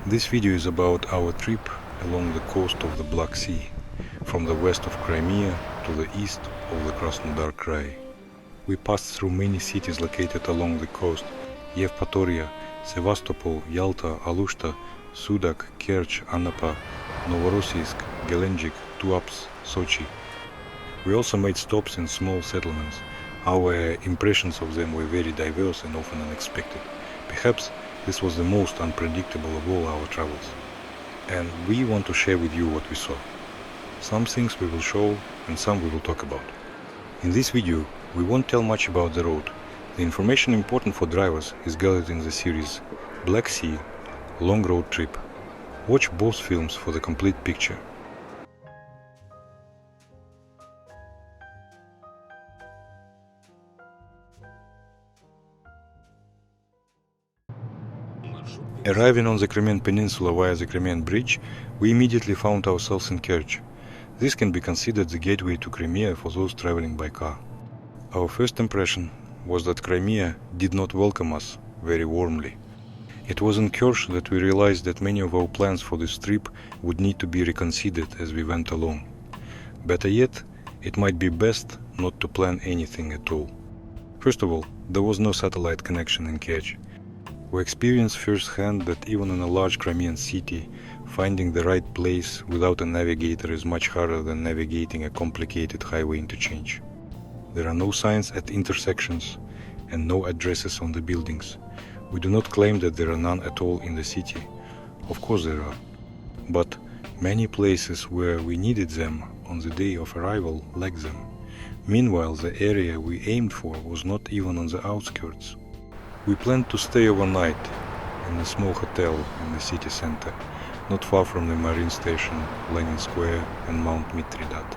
This video is about our trip along the coast of the Black Sea, from the west of Crimea to the east of the Krasnodar Krai. We passed through many cities located along the coast: Yevpatoria, Sevastopol, Yalta, Alushta, Sudak, Kerch, Anapa, Novorossiysk, Gelendzhik, Tuapse, Sochi. We also made stops in small settlements. Our impressions of them were very diverse and often unexpected. Perhaps this was the most unpredictable of all our travels. And we want to share with you what we saw. Some things we will show and some we will talk about. In this video, we won't tell much about the road. The information important for drivers is gathered in the series Black Sea, Long Road Trip. Watch both films for the complete picture. Arriving on the Crimean Peninsula via the Crimean Bridge, we immediately found ourselves in Kerch. This can be considered the gateway to Crimea for those traveling by car. Our first impression was that Crimea did not welcome us very warmly. It was in Kerch that we realized that many of our plans for this trip would need to be reconsidered as we went along. Better yet, it might be best not to plan anything at all. First of all, there was no satellite connection in Kerch. We experienced firsthand that even in a large Crimean city, finding the right place without a navigator is much harder than navigating a complicated highway interchange. There are no signs at intersections and no addresses on the buildings. We do not claim that there are none at all in the city. Of course there are. But many places where we needed them on the day of arrival lacked them. Meanwhile, the area we aimed for was not even on the outskirts. We planned to stay overnight in a small hotel in the city center, not far from the marine station, Lenin Square and Mount Mitridat.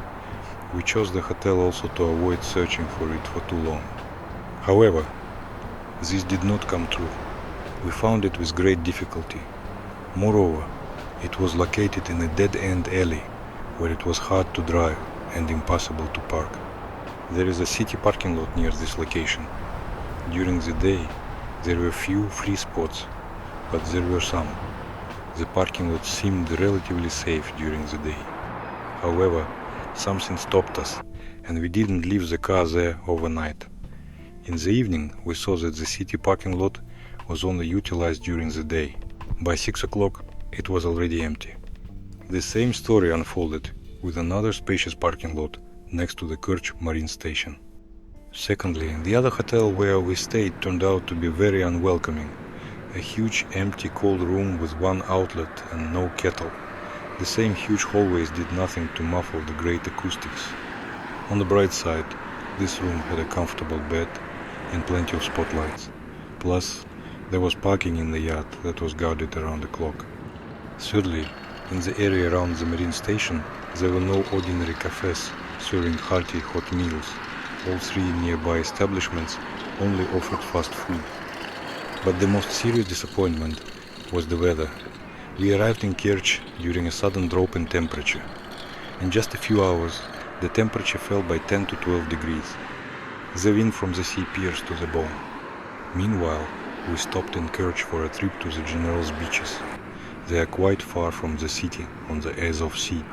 We chose the hotel also to avoid searching for it for too long. However, this did not come true. We found it with great difficulty. Moreover, it was located in a dead-end alley where it was hard to drive and impossible to park. There is a city parking lot near this location. During the day, there were few free spots, but there were some. The parking lot seemed relatively safe during the day. However, something stopped us, and we didn't leave the car there overnight. In the evening, we saw that the city parking lot was only utilized during the day. By 6 o'clock, it was already empty. The same story unfolded with another spacious parking lot next to the Kerch Marine Station. Secondly, the other hotel where we stayed turned out to be very unwelcoming. A huge empty cold room with one outlet and no kettle. The same huge hallways did nothing to muffle the great acoustics. On the bright side, this room had a comfortable bed and plenty of spotlights. Plus, there was parking in the yard that was guarded around the clock. Thirdly, in the area around the marine station, there were no ordinary cafes serving hearty hot meals. All three nearby establishments only offered fast food. But the most serious disappointment was the weather. We arrived in Kerch during a sudden drop in temperature. In just a few hours, the temperature fell by 10 to 12 degrees. The wind from the sea pierced to the bone. Meanwhile, we stopped in Kerch for a trip to the General's beaches. They are quite far from the city on the Azov Sea.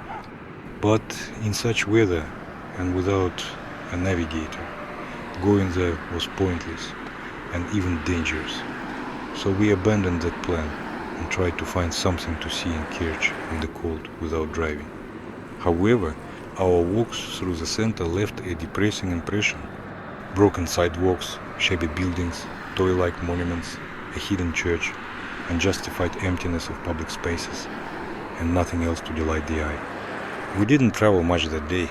But in such weather and without a navigator, going there was pointless and even dangerous. So we abandoned that plan and tried to find something to see in Kerch in the cold without driving. However, our walks through the center left a depressing impression. Broken sidewalks, shabby buildings, toy-like monuments, a hidden church, unjustified emptiness of public spaces, and nothing else to delight the eye. We didn't travel much that day,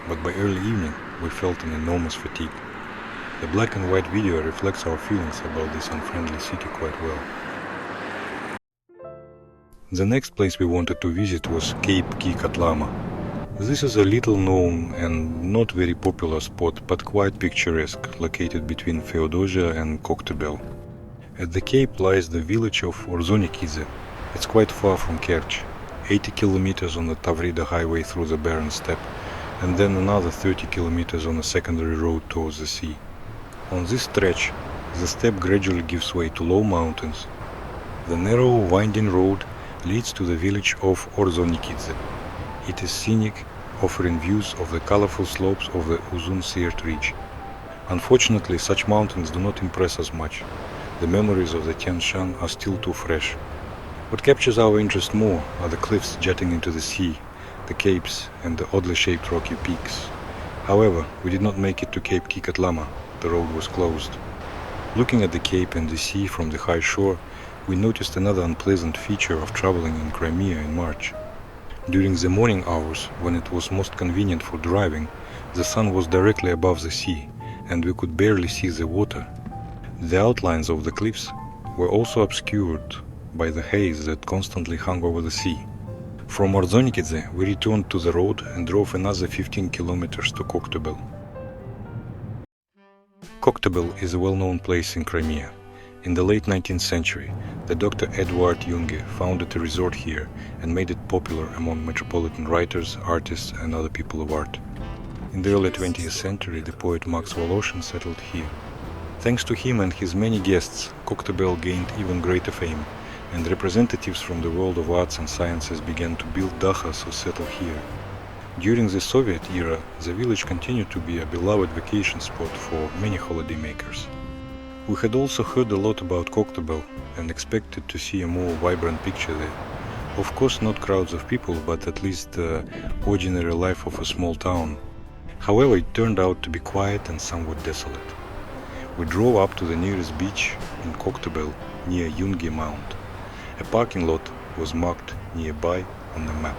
but by early evening we felt an enormous fatigue. The black and white video reflects our feelings about this unfriendly city quite well. The next place we wanted to visit was Cape Ki-Kotlama. This is a little known and not very popular spot, but quite picturesque, located between Feodosia and Koktebel. At the cape lies the village of Orzonikize. It's quite far from Kerch, 80 kilometers on the Tavrida highway through the barren steppe, and then another 30 kilometers on a secondary road towards the sea. On this stretch, the steppe gradually gives way to low mountains. The narrow, winding road leads to the village of Orzonikidze. It is scenic, offering views of the colorful slopes of the Uzun-Siirt Ridge. Unfortunately, such mountains do not impress us much. The memories of the Tian Shan are still too fresh. What captures our interest more are the cliffs jutting into the sea, the capes, and the oddly shaped rocky peaks. However, we did not make it to Cape Kikatlama. The road was closed. Looking at the cape and the sea from the high shore, we noticed another unpleasant feature of traveling in Crimea in March. During the morning hours, when it was most convenient for driving, the sun was directly above the sea, and we could barely see the water. The outlines of the cliffs were also obscured by the haze that constantly hung over the sea. From Orzonikidze, we returned to the road and drove another 15 kilometers to Koktebel. Koktebel is a well-known place in Crimea. In the late 19th century, the Dr. Eduard Junge founded a resort here and made it popular among metropolitan writers, artists, and other people of art. In the early 20th century, the poet Max Voloshin settled here. Thanks to him and his many guests, Koktebel gained even greater fame, and representatives from the world of arts and sciences began to build dachas or settle here. During the Soviet era, the village continued to be a beloved vacation spot for many holidaymakers. We had also heard a lot about Koktebel and expected to see a more vibrant picture there. Of course, not crowds of people, but at least the ordinary life of a small town. However, it turned out to be quiet and somewhat desolate. We drove up to the nearest beach in Koktebel near Junge Mount. A parking lot was marked nearby on the map.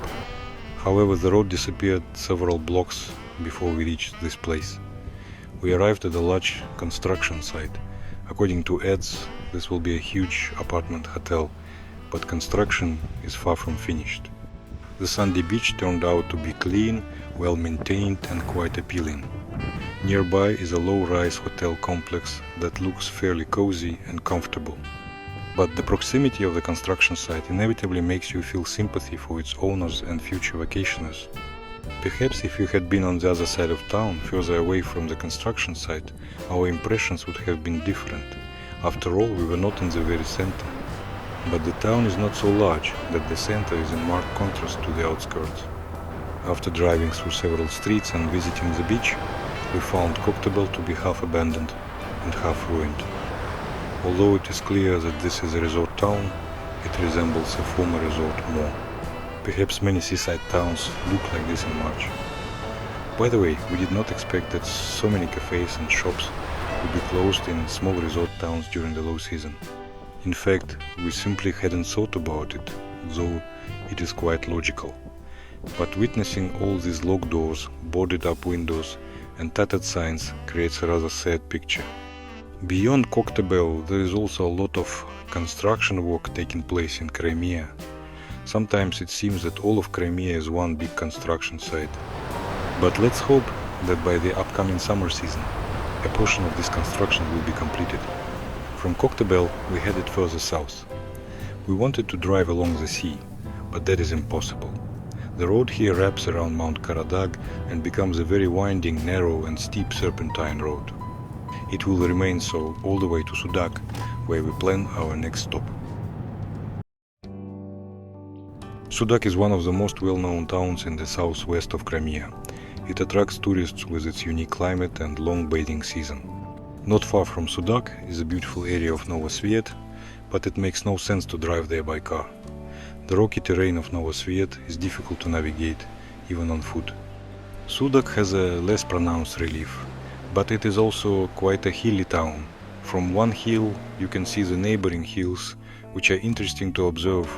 However, the road disappeared several blocks before we reached this place. We arrived at a large construction site. According to ads, this will be a huge apartment hotel, but construction is far from finished. The sandy beach turned out to be clean, well maintained, and quite appealing. Nearby is a low-rise hotel complex that looks fairly cozy and comfortable. But the proximity of the construction site inevitably makes you feel sympathy for its owners and future vacationers. Perhaps if you had been on the other side of town, further away from the construction site, our impressions would have been different. After all, we were not in the very center. But the town is not so large that the center is in marked contrast to the outskirts. After driving through several streets and visiting the beach, we found Koktebel to be half abandoned and half ruined. Although it is clear that this is a resort town, it resembles a former resort more. Perhaps many seaside towns look like this in March. By the way, we did not expect that so many cafes and shops would be closed in small resort towns during the low season. In fact, we simply hadn't thought about it, though it is quite logical. But witnessing all these locked doors, boarded up windows, and tattered signs creates a rather sad picture. Beyond Koktebel, there is also a lot of construction work taking place in Crimea. Sometimes it seems that all of Crimea is one big construction site. But let's hope that by the upcoming summer season, a portion of this construction will be completed. From Koktebel, we headed further south. We wanted to drive along the sea, but that is impossible. The road here wraps around Mount Karadag and becomes a very winding, narrow and steep serpentine road. It will remain so all the way to Sudak, where we plan our next stop. Sudak is one of the most well-known towns in the southwest of Crimea. It attracts tourists with its unique climate and long bathing season. Not far from Sudak is a beautiful area of Novosviet, but it makes no sense to drive there by car. The rocky terrain of Novosviet is difficult to navigate, even on foot. Sudak has a less pronounced relief, but it is also quite a hilly town. From one hill you can see the neighboring hills, which are interesting to observe.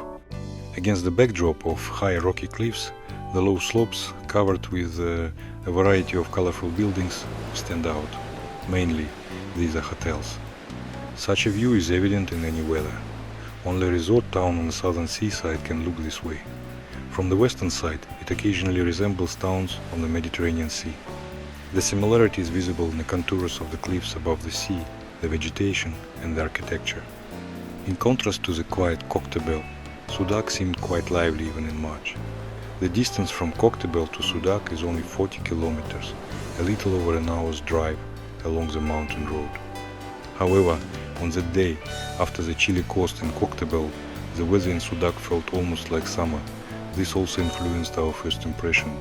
Against the backdrop of high rocky cliffs, the low slopes, covered with a variety of colorful buildings, stand out. Mainly, these are hotels. Such a view is evident in any weather. Only a resort town on the southern seaside can look this way. From the western side, it occasionally resembles towns on the Mediterranean Sea. The similarity is visible in the contours of the cliffs above the sea, the vegetation, and the architecture. In contrast to the quiet Koktebel, Sudak seemed quite lively even in March. The distance from Koktebel to Sudak is only 40 kilometers, a little over an hour's drive along the mountain road. However, on that day, after the chilly coast in Koktebel, the weather in Sudak felt almost like summer. This also influenced our first impression.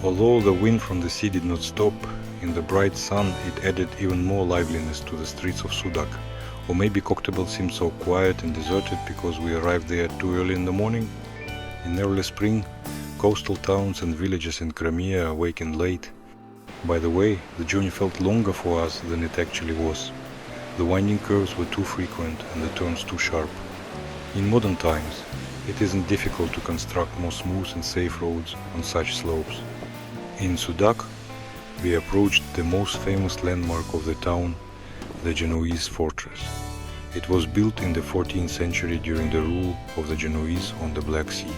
Although the wind from the sea did not stop, in the bright sun it added even more liveliness to the streets of Sudak. Or maybe Koktebel seemed so quiet and deserted because we arrived there too early in the morning. In early spring, coastal towns and villages in Crimea awakened late. By the way, the journey felt longer for us than it actually was. The winding curves were too frequent and the turns too sharp. In modern times, it isn't difficult to construct more smooth and safe roads on such slopes. In Sudak, we approached the most famous landmark of the town, the Genoese fortress. It was built in the 14th century during the rule of the Genoese on the Black Sea.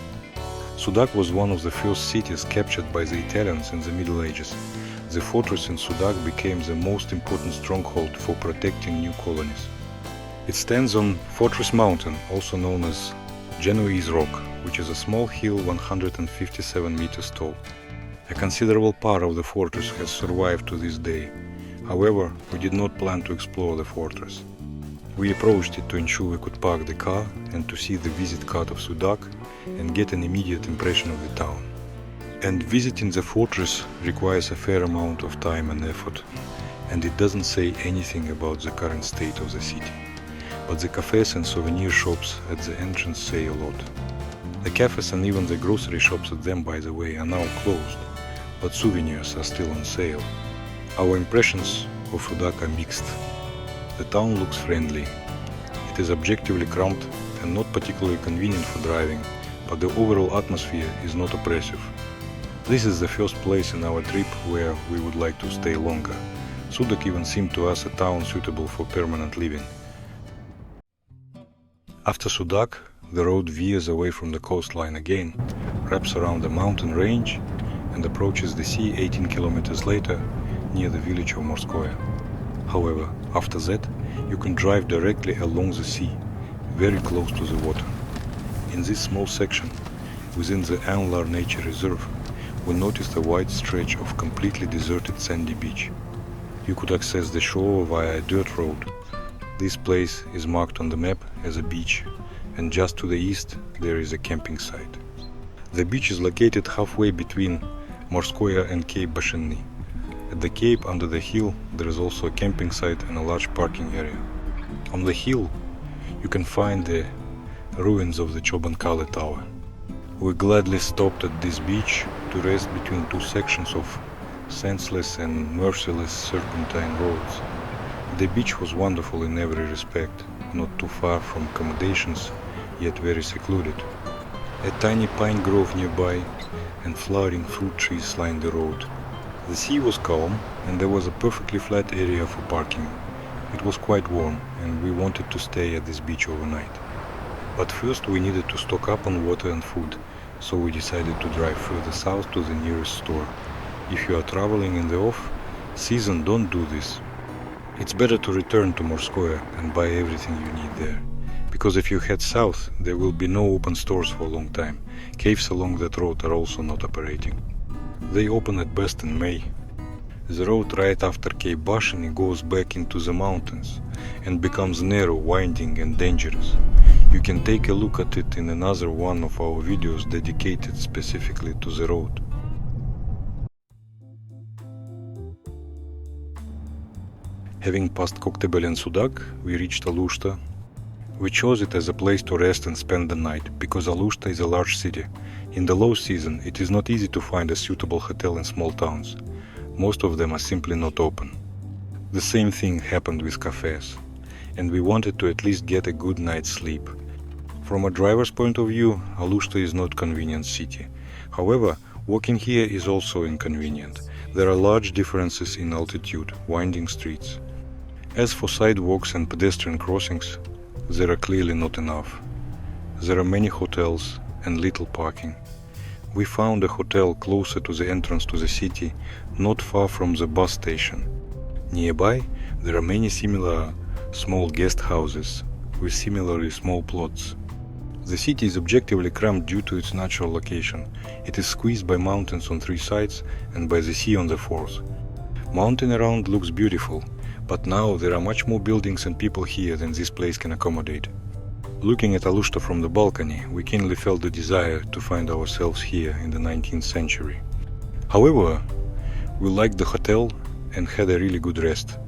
Sudak was one of the first cities captured by the Italians in the Middle Ages. The fortress in Sudak became the most important stronghold for protecting new colonies. It stands on Fortress Mountain, also known as Genoese Rock, which is a small hill 157 meters tall. A considerable part of the fortress has survived to this day. However, we did not plan to explore the fortress. We approached it to ensure we could park the car and to see the visit card of Sudak and get an immediate impression of the town. And visiting the fortress requires a fair amount of time and effort, and it doesn't say anything about the current state of the city. But the cafes and souvenir shops at the entrance say a lot. The cafes and even the grocery shops at them, by the way, are now closed, but souvenirs are still on sale. Our impressions of Sudak are mixed. The town looks friendly. It is objectively cramped and not particularly convenient for driving, but the overall atmosphere is not oppressive. This is the first place in our trip where we would like to stay longer. Sudak even seemed to us a town suitable for permanent living. After Sudak, the road veers away from the coastline again, wraps around the mountain range, and approaches the sea 18 kilometers later near the village of Morskoye. However, after that, you can drive directly along the sea, very close to the water. In this small section, within the Anlar Nature Reserve, we noticed a wide stretch of completely deserted sandy beach. You could access the shore via a dirt road. This place is marked on the map as a beach, and just to the east there is a camping site. The beach is located halfway between Morskoye and Cape Bashenny. At the cape under the hill there is also a camping site and a large parking area. On the hill you can find the ruins of the Chobankale Tower. We gladly stopped at this beach to rest between two sections of senseless and merciless serpentine roads. The beach was wonderful in every respect, not too far from accommodations, yet very secluded. A tiny pine grove nearby and flowering fruit trees lined the road. The sea was calm and there was a perfectly flat area for parking. It was quite warm and we wanted to stay at this beach overnight. But first we needed to stock up on water and food, so we decided to drive further south to the nearest store. If you are traveling in the off-season, don't do this. It's better to return to Morskoye and buy everything you need there. Because if you head south, there will be no open stores for a long time. Caves along that road are also not operating. They open at best in May. The road right after Cape Bashenny goes back into the mountains and becomes narrow, winding and dangerous. You can take a look at it in another one of our videos dedicated specifically to the road. Having passed Koktebel and Sudak, we reached Alushta. We chose it as a place to rest and spend the night, because Alushta is a large city. In the low season, it is not easy to find a suitable hotel in small towns. Most of them are simply not open. The same thing happened with cafes, and we wanted to at least get a good night's sleep. From a driver's point of view, Alushta is not a convenient city. However, walking here is also inconvenient. There are large differences in altitude, winding streets. As for sidewalks and pedestrian crossings, there are clearly not enough. There are many hotels and little parking. We found a hotel closer to the entrance to the city, not far from the bus station. Nearby, there are many similar small guest houses with similarly small plots. The city is objectively cramped due to its natural location. It is squeezed by mountains on three sides and by the sea on the fourth. Mountain around looks beautiful, but now there are much more buildings and people here than this place can accommodate. Looking at Alushta from the balcony, we keenly felt the desire to find ourselves here in the 19th century. However, we liked the hotel and had a really good rest.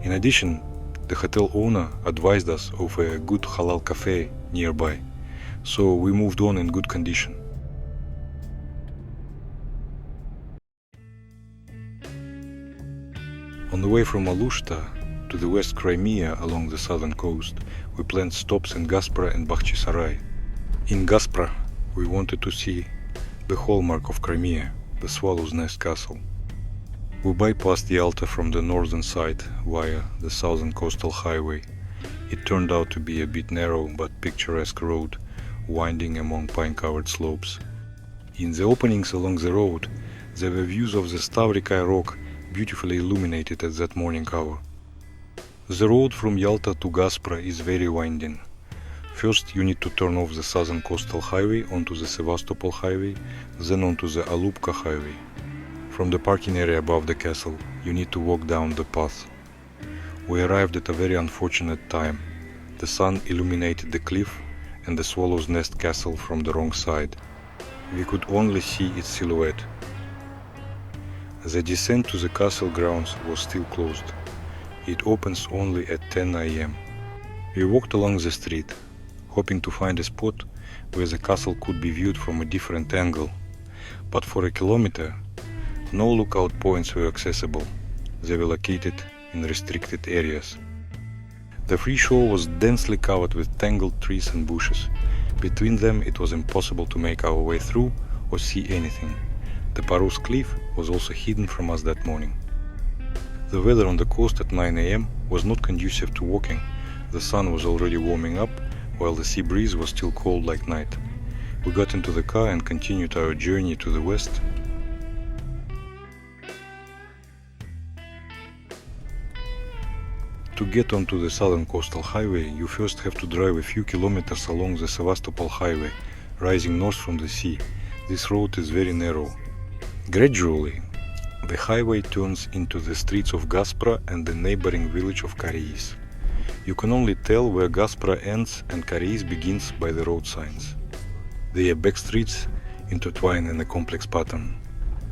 In addition, the hotel owner advised us of a good halal cafe nearby, so we moved on in good condition. On the way from Alushta to the West Crimea along the southern coast, we planned stops in Gaspra and Bakhchisarai. In Gaspra, we wanted to see the hallmark of Crimea, the Swallow's Nest Castle. We bypassed Yalta from the northern side via the southern coastal highway. It turned out to be a bit narrow but picturesque road, winding among pine-covered slopes. In the openings along the road, there were views of the Stavrikai Rock, beautifully illuminated at that morning hour. The road from Yalta to Gaspra is very winding. First, you need to turn off the southern coastal highway onto the Sevastopol highway, then onto the Alupka highway. From the parking area above the castle, you need to walk down the path. We arrived at a very unfortunate time. The sun illuminated the cliff and the Swallow's Nest Castle from the wrong side. We could only see its silhouette. The descent to the castle grounds was still closed. It opens only at 10 a.m. We walked along the street, hoping to find a spot where the castle could be viewed from a different angle. But for a kilometer, no lookout points were accessible. They were located in restricted areas. The free shore was densely covered with tangled trees and bushes. Between them it was impossible to make our way through or see anything. The Parus cliff was also hidden from us that morning. The weather on the coast at 9 a.m. was not conducive to walking. The sun was already warming up, while the sea breeze was still cold like night. We got into the car and continued our journey to the west. To get onto the southern coastal highway, you first have to drive a few kilometers along the Sevastopol highway, rising north from the sea. This road is very narrow. Gradually, the highway turns into the streets of Gaspra and the neighboring village of Kariis. You can only tell where Gaspra ends and Kariis begins by the road signs. Their back streets intertwine in a complex pattern.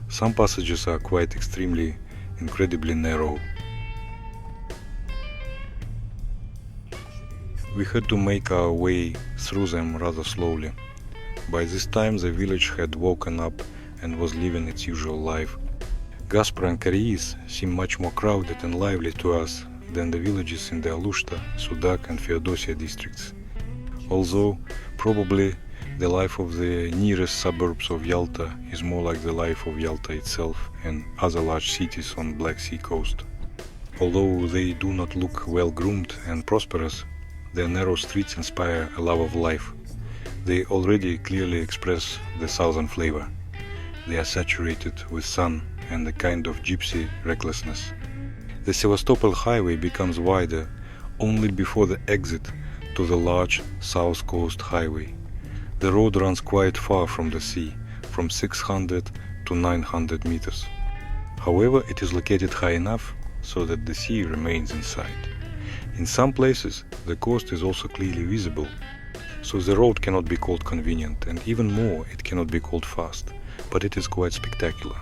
Some passages are quite incredibly narrow. We had to make our way through them rather slowly. By this time the village had woken up and was living its usual life. Gaspra and Kariis seem much more crowded and lively to us than the villages in the Alushta, Sudak and Feodosia districts. Although probably the life of the nearest suburbs of Yalta is more like the life of Yalta itself and other large cities on Black Sea coast. Although they do not look well groomed and prosperous, their narrow streets inspire a love of life. They already clearly express the southern flavor. They are saturated with sun and a kind of gypsy recklessness. The Sevastopol highway becomes wider only before the exit to the large south coast highway. The road runs quite far from the sea, from 600 to 900 meters. However, it is located high enough so that the sea remains in sight. In some places, the coast is also clearly visible, so the road cannot be called convenient, and even more, it cannot be called fast, but it is quite spectacular.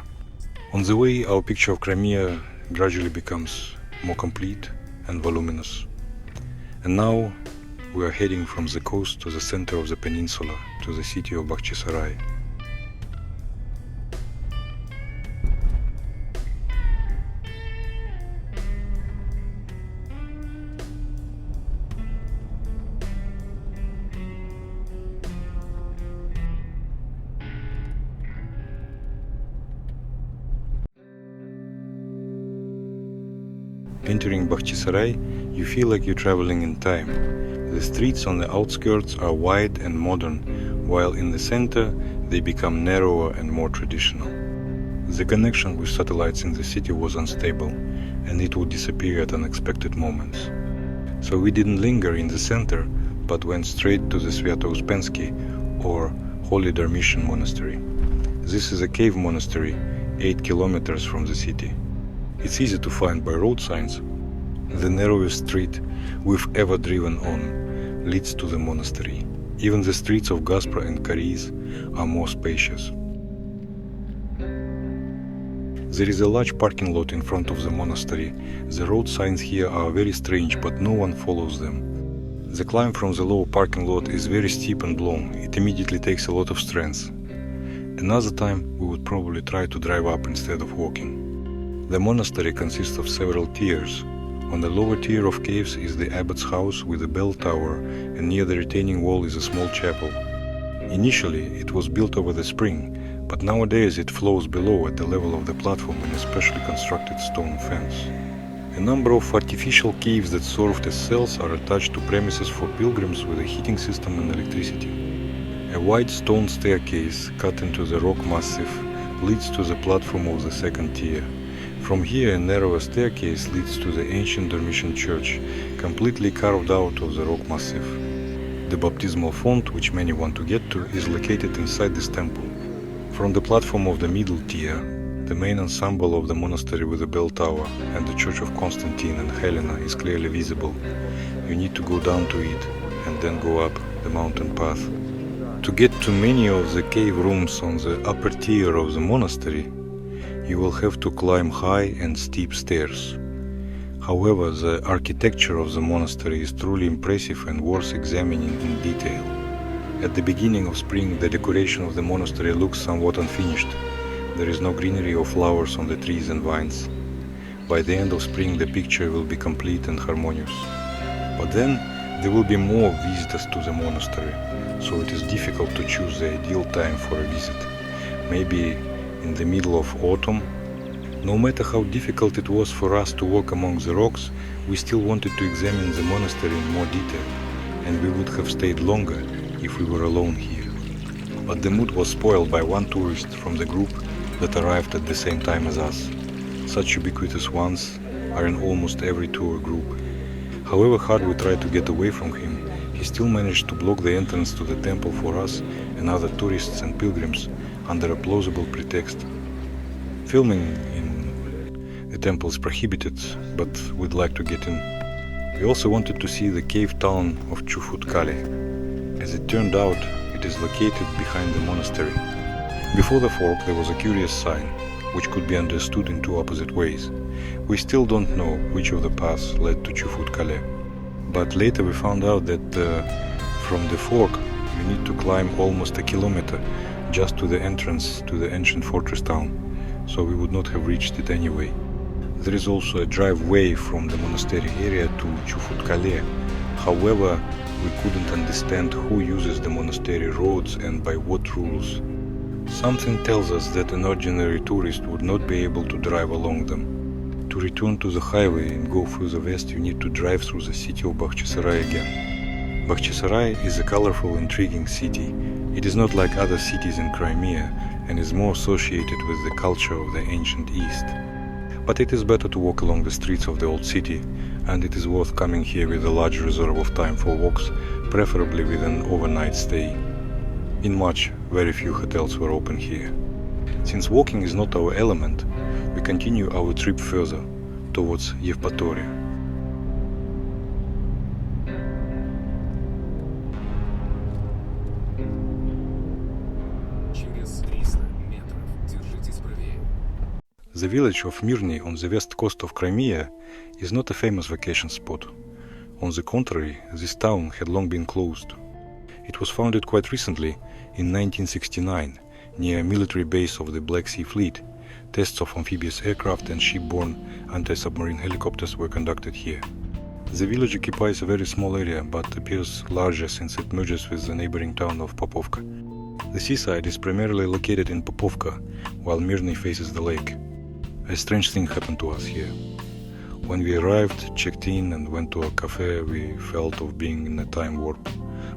On the way, our picture of Crimea gradually becomes more complete and voluminous. And now we are heading from the coast to the center of the peninsula, to the city of Bakhchisarai. Entering Bakhchisarai, you feel like you're traveling in time. The streets on the outskirts are wide and modern, while in the center they become narrower and more traditional. The connection with satellites in the city was unstable, and it would disappear at unexpected moments. So we didn't linger in the center, but went straight to the Sviato-Uspensky, or Holy Dormition Monastery. This is a cave monastery 8 kilometers from the city. It's easy to find by road signs. The narrowest street we've ever driven on. leads to the monastery. Even the streets of Gaspra and Kariz are more spacious. There is a large parking lot in front of the monastery. The road signs here are very strange, but no one follows them. The climb from the lower parking lot is very steep and long. It immediately takes a lot of strength. Another time we would probably try to drive up instead of walking. The monastery consists of several tiers. On the lower tier of caves is the abbot's house with a bell tower, and near the retaining wall is a small chapel. Initially it was built over the spring, but nowadays it flows below at the level of the platform in a specially constructed stone fence. A number of artificial caves that served as cells are attached to premises for pilgrims with a heating system and electricity. A wide stone staircase cut into the rock massif leads to the platform of the second tier. From here a narrower staircase leads to the ancient Dormition church, completely carved out of the rock massif. The baptismal font, which many want to get to, is located inside this temple. From the platform of the middle tier, the main ensemble of the monastery with the bell tower and the church of Constantine and Helena is clearly visible. You need to go down to it and then go up the mountain path. To get to many of the cave rooms on the upper tier of the monastery, you will have to climb high and steep stairs. However, the architecture of the monastery is truly impressive and worth examining in detail. At the beginning of spring, the decoration of the monastery looks somewhat unfinished. There is no greenery or flowers on the trees and vines. By the end of spring, the picture will be complete and harmonious. But then, there will be more visitors to the monastery, so it is difficult to choose the ideal time for a visit. Maybe in the middle of autumn. No matter how difficult it was for us to walk among the rocks, we still wanted to examine the monastery in more detail, and we would have stayed longer if we were alone here. But the mood was spoiled by one tourist from the group that arrived at the same time as us. Such ubiquitous ones are in almost every tour group. However hard we tried to get away from him, he still managed to block the entrance to the temple for us and other tourists and pilgrims under a plausible pretext. Filming in the temple is prohibited, but we'd like to get in. We also wanted to see the cave town of Çufut-Kale. As it turned out, it is located behind the monastery. Before the fork there was a curious sign, which could be understood in two opposite ways. We still don't know which of the paths led to Çufut-Kale. But later we found out that from the fork you need to climb almost a kilometer just to the entrance to the ancient fortress town, so we would not have reached it anyway. There is also a driveway from the monastery area to Çufut-Kale. However, we couldn't understand who uses the monastery roads and by what rules. Something tells us that an ordinary tourist would not be able to drive along them. To return to the highway and go further west, you need to drive through the city of Bakhchisarai again. Bakhchisarai is a colorful, intriguing city. It is not like other cities in Crimea and is more associated with the culture of the ancient East. But it is better to walk along the streets of the old city, and it is worth coming here with a large reserve of time for walks, preferably with an overnight stay. In March, very few hotels were open here. Since walking is not our element, we continue our trip further, towards Yevpatoria. The village of Mirny on the west coast of Crimea is not a famous vacation spot. On the contrary, this town had long been closed. It was founded quite recently, in 1969, near a military base of the Black Sea Fleet. Tests of amphibious aircraft and shipborne anti-submarine helicopters were conducted here. The village occupies a very small area, but appears larger since it merges with the neighboring town of Popovka. The seaside is primarily located in Popovka, while Mirny faces the lake. A strange thing happened to us here. When we arrived, checked in and went to a cafe, we felt of being in a time warp.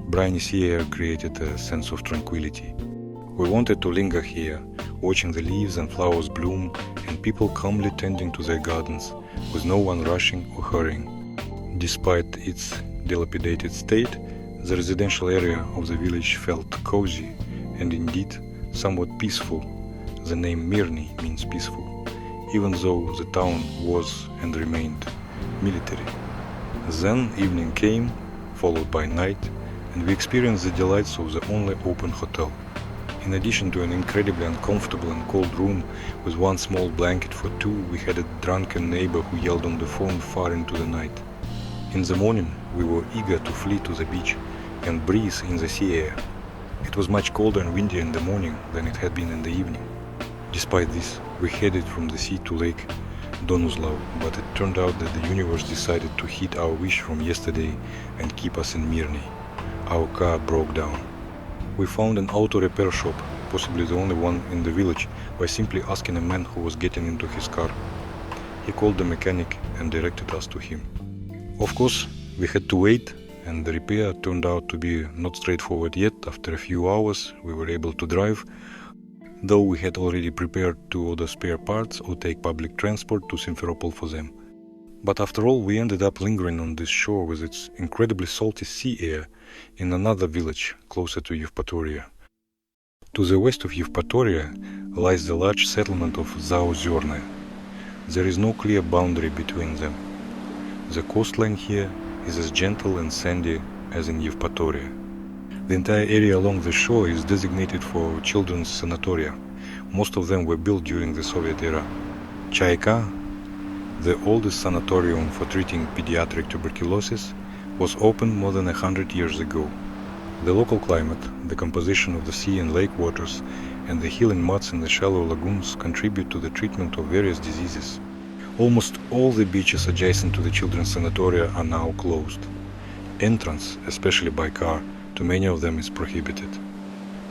Briny sea air created a sense of tranquility. We wanted to linger here, watching the leaves and flowers bloom and people calmly tending to their gardens, with no one rushing or hurrying. Despite its dilapidated state, the residential area of the village felt cozy and indeed somewhat peaceful. The name Mirny means peaceful, even though the town was and remained military. Then evening came, followed by night, and we experienced the delights of the only open hotel. In addition to an incredibly uncomfortable and cold room with one small blanket for two, we had a drunken neighbor who yelled on the phone far into the night. In the morning, we were eager to flee to the beach and breathe in the sea air. It was much colder and windier in the morning than it had been in the evening. Despite this, we headed from the sea to Lake Donuslav, but it turned out that the universe decided to heed our wish from yesterday and keep us in Mirny. Our car broke down. We found an auto repair shop, possibly the only one in the village, by simply asking a man who was getting into his car. He called the mechanic and directed us to him. Of course, we had to wait, and the repair turned out to be not straightforward yet. After a few hours, we were able to drive, though we had already prepared to order spare parts or take public transport to Simferopol for them. But after all, we ended up lingering on this shore with its incredibly salty sea air in another village closer to Yevpatoria. To the west of Yevpatoria lies the large settlement of Zaozernaya. There is no clear boundary between them. The coastline here is as gentle and sandy as in Yevpatoria. The entire area along the shore is designated for children's sanatoria. Most of them were built during the Soviet era. Chayka, the oldest sanatorium for treating pediatric tuberculosis, was opened more than 100 years ago. The local climate, the composition of the sea and lake waters, and the healing muds in the shallow lagoons contribute to the treatment of various diseases. Almost all the beaches adjacent to the children's sanatoria are now closed. Entrance, especially by car, to many of them is prohibited.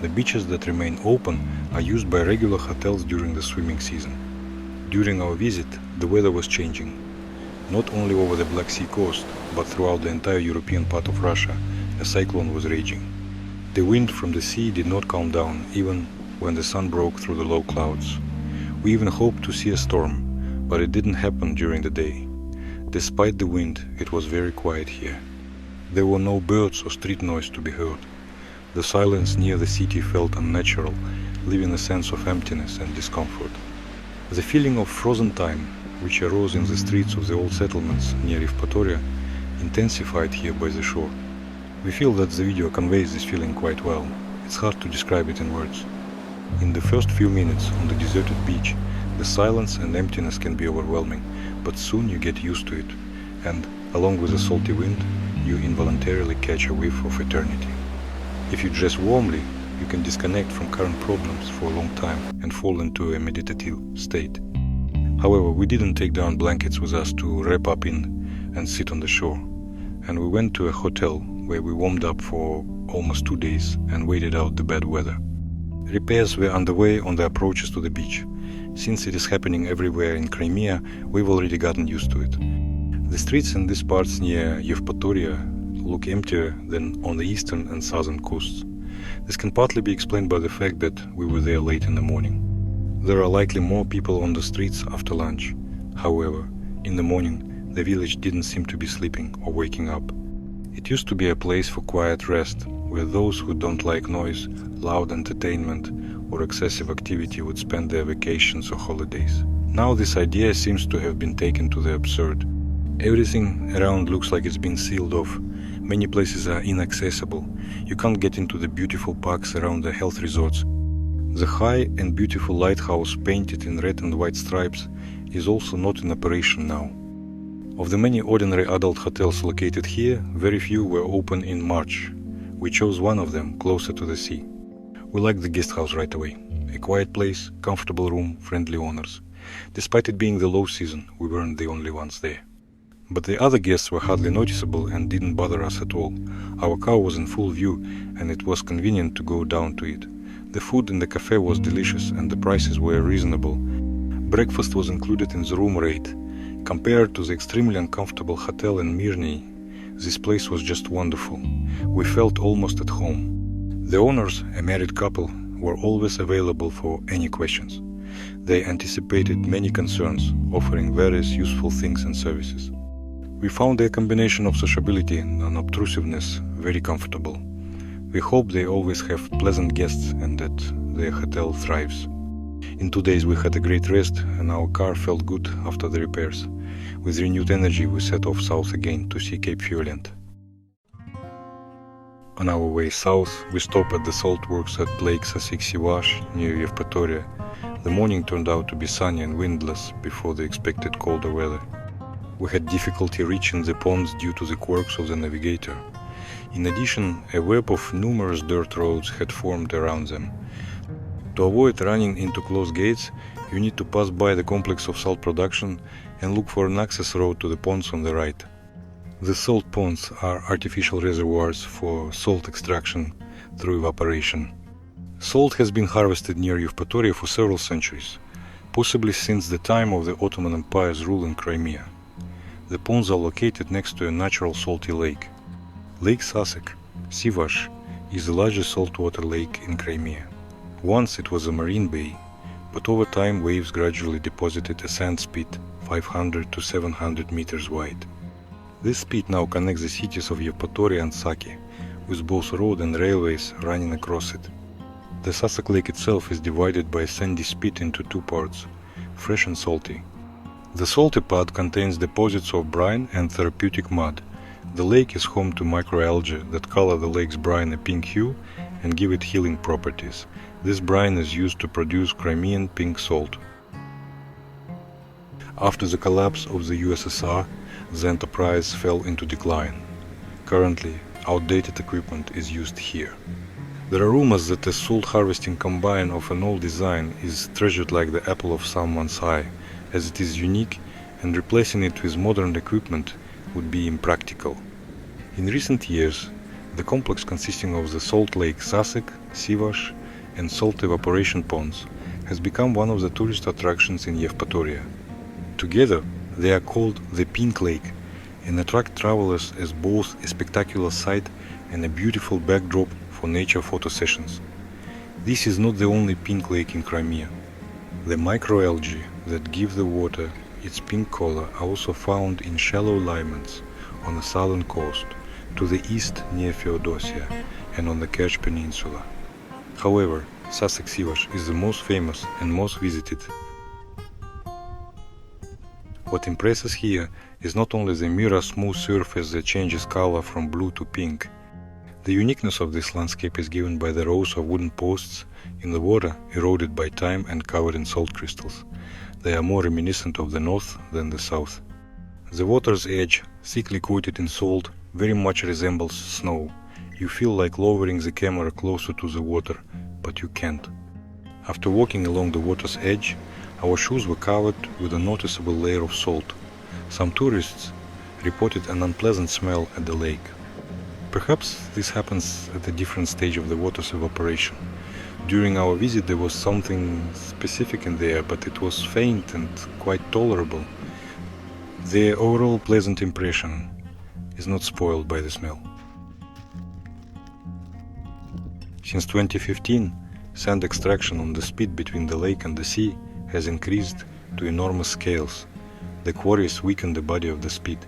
The beaches that remain open are used by regular hotels during the swimming season. During our visit, the weather was changing. Not only over the Black Sea coast, but throughout the entire European part of Russia, a cyclone was raging. The wind from the sea did not calm down, even when the sun broke through the low clouds. We even hoped to see a storm, but it didn't happen during the day. Despite the wind, it was very quiet here. There were no birds or street noise to be heard. The silence near the city felt unnatural, leaving a sense of emptiness and discomfort. The feeling of frozen time, which arose in the streets of the old settlements near Yevpatoria, intensified here by the shore. We feel that the video conveys this feeling quite well. It's hard to describe it in words. In the first few minutes on the deserted beach, the silence and emptiness can be overwhelming, but soon you get used to it, and, along with the salty wind, you involuntarily catch a whiff of eternity. If you dress warmly, you can disconnect from current problems for a long time and fall into a meditative state. However, we didn't take down blankets with us to wrap up in and sit on the shore, and we went to a hotel where we warmed up for almost 2 days and waited out the bad weather. Repairs were underway on the approaches to the beach. Since it is happening everywhere in Crimea, we've already gotten used to it. The streets in these parts near Yevpatoria look emptier than on the eastern and southern coasts. This can partly be explained by the fact that we were there late in the morning. There are likely more people on the streets after lunch. However, in the morning, the village didn't seem to be sleeping or waking up. It used to be a place for quiet rest, where those who don't like noise, loud entertainment, or excessive activity would spend their vacations or holidays. Now this idea seems to have been taken to the absurd. Everything around looks like it's been sealed off. Many places are inaccessible. You can't get into the beautiful parks around the health resorts. The high and beautiful lighthouse painted in red and white stripes is also not in operation now. Of the many ordinary adult hotels located here, very few were open in March. We chose one of them closer to the sea. We liked the guest house right away. A quiet place, comfortable room, friendly owners. Despite it being the low season, we weren't the only ones there. But the other guests were hardly noticeable and didn't bother us at all. Our car was in full view and it was convenient to go down to it. The food in the cafe was delicious and the prices were reasonable. Breakfast was included in the room rate. Compared to the extremely uncomfortable hotel in Mirny, this place was just wonderful. We felt almost at home. The owners, a married couple, were always available for any questions. They anticipated many concerns, offering various useful things and services. We found their combination of sociability and unobtrusiveness very comfortable. We hope they always have pleasant guests and that their hotel thrives. In 2 days we had a great rest and our car felt good after the repairs. With renewed energy we set off south again to see Cape Fioland. On our way south, we stopped at the salt works at Lake Sasik-Sivash near Yevpatoria. The morning turned out to be sunny and windless before the expected colder weather. We had difficulty reaching the ponds due to the quirks of the navigator. In addition, a web of numerous dirt roads had formed around them. To avoid running into closed gates, you need to pass by the complex of salt production and look for an access road to the ponds on the right. The salt ponds are artificial reservoirs for salt extraction through evaporation. Salt has been harvested near Yevpatoria for several centuries, possibly since the time of the Ottoman Empire's rule in Crimea. The ponds are located next to a natural salty lake. Lake Sasik, Sivash, is the largest saltwater lake in Crimea. Once it was a marine bay, but over time waves gradually deposited a sand spit 500 to 700 meters wide. This spit now connects the cities of Yevpatoria and Saki, with both road and railways running across it. The Sasak Lake itself is divided by a sandy spit into two parts, fresh and salty. The salty part contains deposits of brine and therapeutic mud. The lake is home to microalgae that color the lake's brine a pink hue and give it healing properties. This brine is used to produce Crimean pink salt. After the collapse of the USSR, the enterprise fell into decline. Currently, outdated equipment is used here. There are rumors that a salt harvesting combine of an old design is treasured like the apple of someone's eye, as it is unique, and replacing it with modern equipment would be impractical. In recent years, the complex consisting of the salt lake Sasik, Sivash, and salt evaporation ponds has become one of the tourist attractions in Yevpatoria. Together, they are called the Pink Lake and attract travelers as both a spectacular sight and a beautiful backdrop for nature photo sessions. This is not the only pink lake in Crimea. The microalgae that give the water its pink color are also found in shallow limelands on the southern coast, to the east near Feodosia, and on the Kerch Peninsula. However, Sasik Sivash is the most famous and most visited. What impresses here is not only the mirror smooth surface that changes color from blue to pink. The uniqueness of this landscape is given by the rows of wooden posts in the water eroded by time and covered in salt crystals. They are more reminiscent of the north than the south. The water's edge, thickly coated in salt, very much resembles snow. You feel like lowering the camera closer to the water, but you can't. After walking along the water's edge, our shoes were covered with a noticeable layer of salt. Some tourists reported an unpleasant smell at the lake. Perhaps this happens at a different stage of the water's evaporation. During our visit there was something specific in the air, but it was faint and quite tolerable. The overall pleasant impression is not spoiled by the smell. Since 2015, sand extraction on the spit between the lake and the sea has increased to enormous scales. The quarries weaken the body of the spit.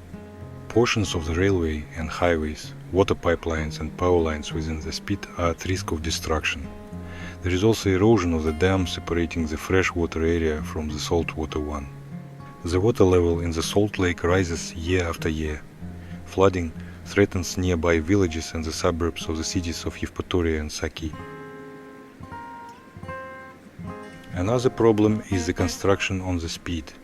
Portions of the railway and highways, water pipelines and power lines within the spit are at risk of destruction. There is also erosion of the dam separating the freshwater area from the saltwater one. The water level in the salt lake rises year after year. Flooding threatens nearby villages and the suburbs of the cities of Yevpatoria and Saki. Another problem is the construction on the spit.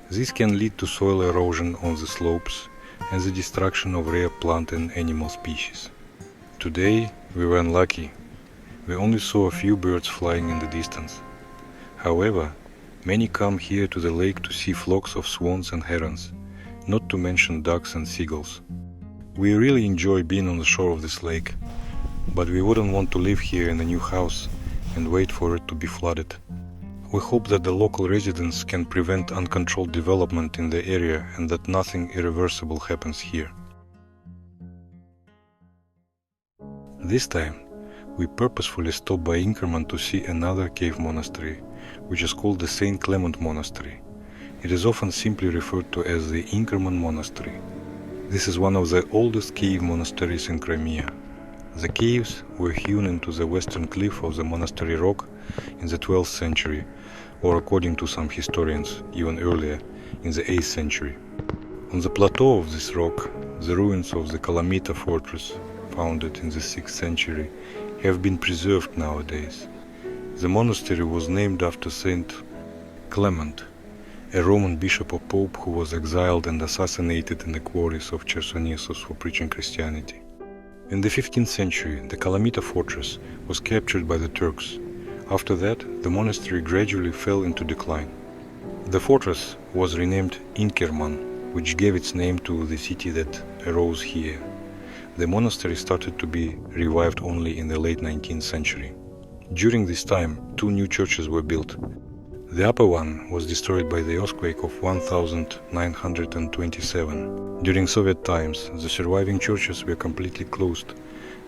This can lead to soil erosion on the slopes and the destruction of rare plant and animal species. Today we were unlucky. We only saw a few birds flying in the distance. However, many come here to the lake to see flocks of swans and herons, not to mention ducks and seagulls. We really enjoy being on the shore of this lake, but we wouldn't want to live here in a new house and wait for it to be flooded. We hope that the local residents can prevent uncontrolled development in the area and that nothing irreversible happens here. This time, we purposefully stopped by Inkerman to see another cave monastery, which is called the St. Clement Monastery. It is often simply referred to as the Inkerman Monastery. This is one of the oldest cave monasteries in Crimea. The caves were hewn into the western cliff of the monastery rock in the 12th century, or according to some historians, even earlier, in the 8th century. On the plateau of this rock, the ruins of the Kalamita fortress, founded in the 6th century, have been preserved nowadays. The monastery was named after Saint Clement, a Roman bishop or pope who was exiled and assassinated in the quarries of Chersonesus for preaching Christianity. In the 15th century, the Calamita fortress was captured by the Turks. After that, the monastery gradually fell into decline. The fortress was renamed Inkerman, which gave its name to the city that arose here. The monastery started to be revived only in the late 19th century. During this time, 2 new churches were built. The upper one was destroyed by the earthquake of 1927. During Soviet times, the surviving churches were completely closed,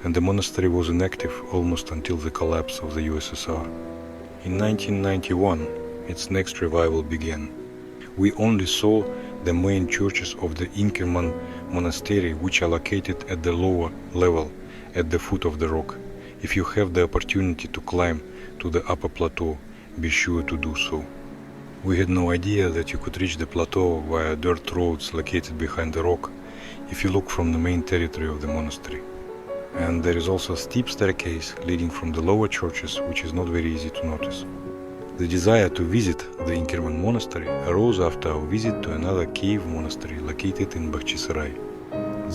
and the monastery was inactive almost until the collapse of the USSR. In 1991, its next revival began. We only saw the main churches of the Inkerman monastery, which are located at the lower level, at the foot of the rock. If you have the opportunity to climb to the upper plateau, be sure to do so. We had no idea that you could reach the plateau via dirt roads located behind the rock if you look from the main territory of the monastery. And there is also a steep staircase leading from the lower churches, which is not very easy to notice. The desire to visit the Inkerman monastery arose after our visit to another cave monastery located in Bakhchisarai.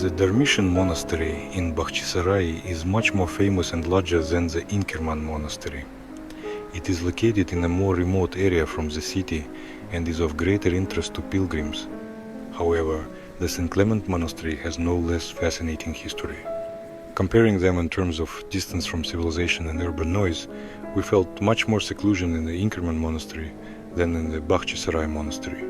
The Dermishan monastery in Bakhchisarai is much more famous and larger than the Inkerman monastery. It is located in a more remote area from the city and is of greater interest to pilgrims. However, the St. Clement monastery has no less fascinating history. Comparing them in terms of distance from civilization and urban noise, we felt much more seclusion in the Inkerman monastery than in the Bakhchisarai monastery.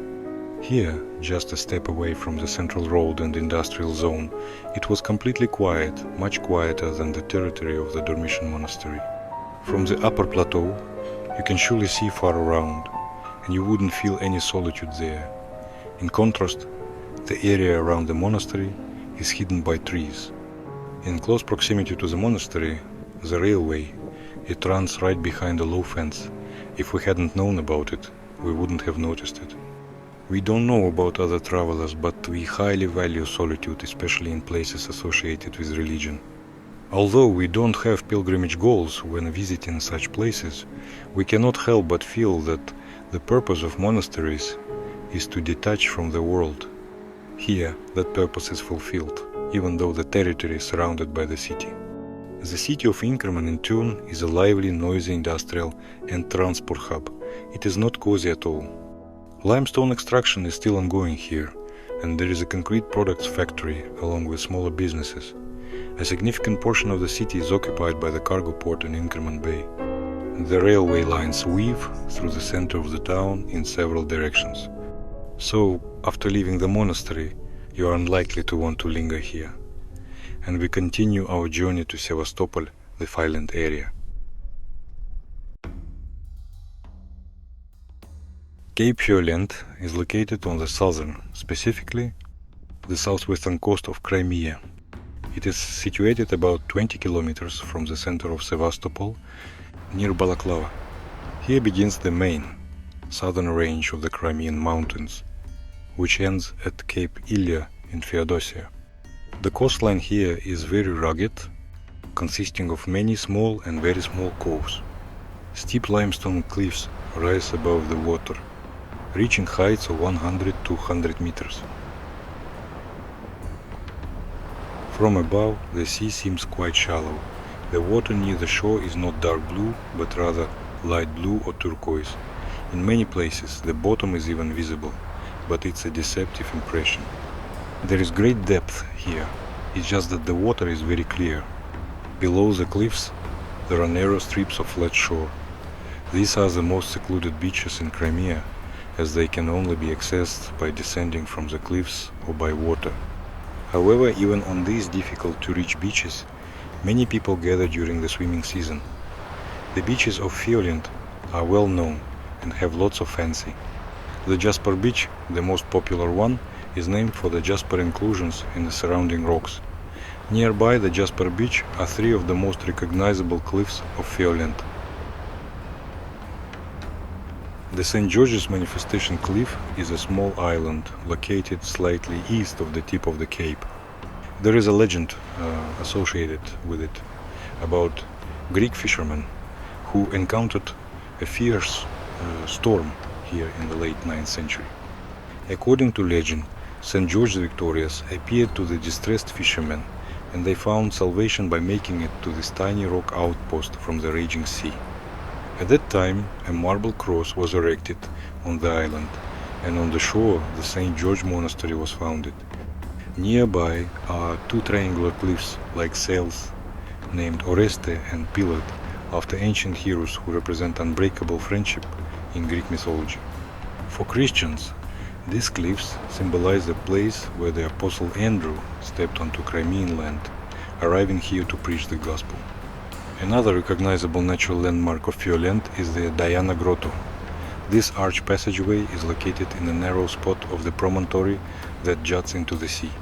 Here, just a step away from the central road and industrial zone, it was completely quiet, much quieter than the territory of the Dermishan monastery. From the upper plateau, you can surely see far around, and you wouldn't feel any solitude there. In contrast, the area around the monastery is hidden by trees. In close proximity to the monastery, the railway, it runs right behind a low fence. If we hadn't known about it, we wouldn't have noticed it. We don't know about other travelers, but we highly value solitude, especially in places associated with religion. Although we don't have pilgrimage goals when visiting such places, we cannot help but feel that the purpose of monasteries is to detach from the world. Here, that purpose is fulfilled, even though the territory is surrounded by the city. The city of Inkerman, in turn, is a lively, noisy industrial and transport hub. It is not cozy at all. Limestone extraction is still ongoing here, and there is a concrete products factory along with smaller businesses. A significant portion of the city is occupied by the cargo port in Inkerman Bay. The railway lines weave through the center of the town in several directions. So, after leaving the monastery, you are unlikely to want to linger here. And we continue our journey to Sevastopol, the Finland area. Cape Fioland is located on the southern, specifically the southwestern coast of Crimea. It is situated about 20 kilometers from the center of Sevastopol, near Balaklava. Here begins the main, southern range of the Crimean Mountains, which ends at Cape Ilya in Feodosia. The coastline here is very rugged, consisting of many small and very small coves. Steep limestone cliffs rise above the water, reaching heights of 100-200 meters. From above, the sea seems quite shallow. The water near the shore is not dark blue, but rather light blue or turquoise. In many places, the bottom is even visible, but it's a deceptive impression. There is great depth here, it's just that the water is very clear. Below the cliffs, there are narrow strips of flat shore. These are the most secluded beaches in Crimea, as they can only be accessed by descending from the cliffs or by water. However, even on these difficult-to-reach beaches, many people gather during the swimming season. The beaches of Fioland are well known and have lots of fancy. The Jasper Beach, the most popular one, is named for the jasper inclusions in the surrounding rocks. Nearby the Jasper Beach are 3 of the most recognizable cliffs of Fioland. The St. George's Manifestation Cliff is a small island located slightly east of the tip of the cape. There is a legend associated with it about Greek fishermen who encountered a fierce storm here in the late 9th century. According to legend, St. George the Victorious appeared to the distressed fishermen, and they found salvation by making it to this tiny rock outpost from the raging sea. At that time, a marble cross was erected on the island, and on the shore the St. George Monastery was founded. Nearby are two triangular cliffs like sails, named Oreste and Pilate, after ancient heroes who represent unbreakable friendship in Greek mythology. For Christians, these cliffs symbolize the place where the Apostle Andrew stepped onto Crimean land, arriving here to preach the gospel. Another recognizable natural landmark of Fiolent is the Diana Grotto. This arch passageway is located in a narrow spot of the promontory that juts into the sea.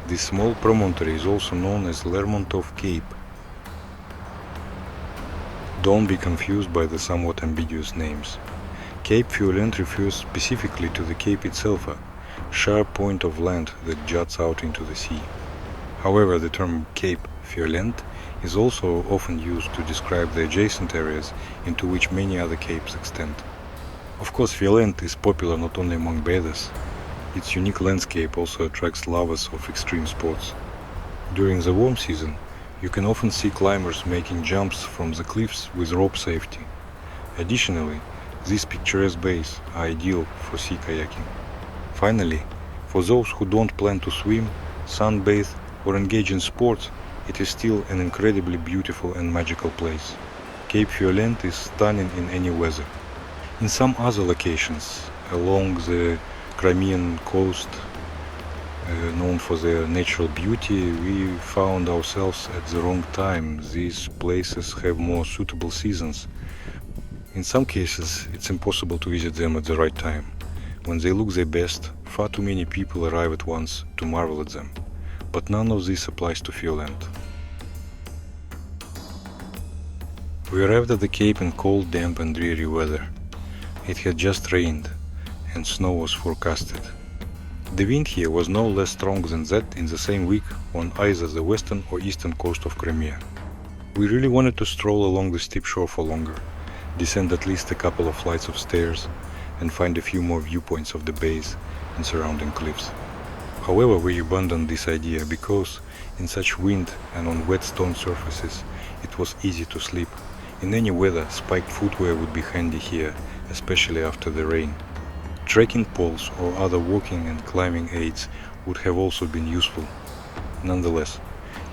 This small promontory is also known as Lermontov Cape. Don't be confused by the somewhat ambiguous names. Cape Fiolent refers specifically to the cape itself, a sharp point of land that juts out into the sea. However, the term Cape Fiolent is also often used to describe the adjacent areas into which many other capes extend. Of course, Fiolent is popular not only among bathers. Its unique landscape also attracts lovers of extreme sports. During the warm season, you can often see climbers making jumps from the cliffs with rope safety. Additionally, these picturesque bays are ideal for sea kayaking. Finally, for those who don't plan to swim, sunbathe, or engage in sports, it is still an incredibly beautiful and magical place. Cape Fiolent is stunning in any weather. In some other locations along the Crimean coast, known for their natural beauty, we found ourselves at the wrong time. These places have more suitable seasons. In some cases, it's impossible to visit them at the right time. When they look their best, far too many people arrive at once to marvel at them. But none of this applies to Fiolent. We arrived at the Cape in cold, damp and dreary weather. It had just rained, and snow was forecasted. The wind here was no less strong than that in the same week on either the western or eastern coast of Crimea. We really wanted to stroll along the steep shore for longer, descend at least a couple of flights of stairs, and find a few more viewpoints of the bays and surrounding cliffs. However, we abandoned this idea because, in such wind and on wet stone surfaces, it was easy to slip. In any weather, spiked footwear would be handy here, especially after the rain. Trekking poles or other walking and climbing aids would have also been useful. Nonetheless,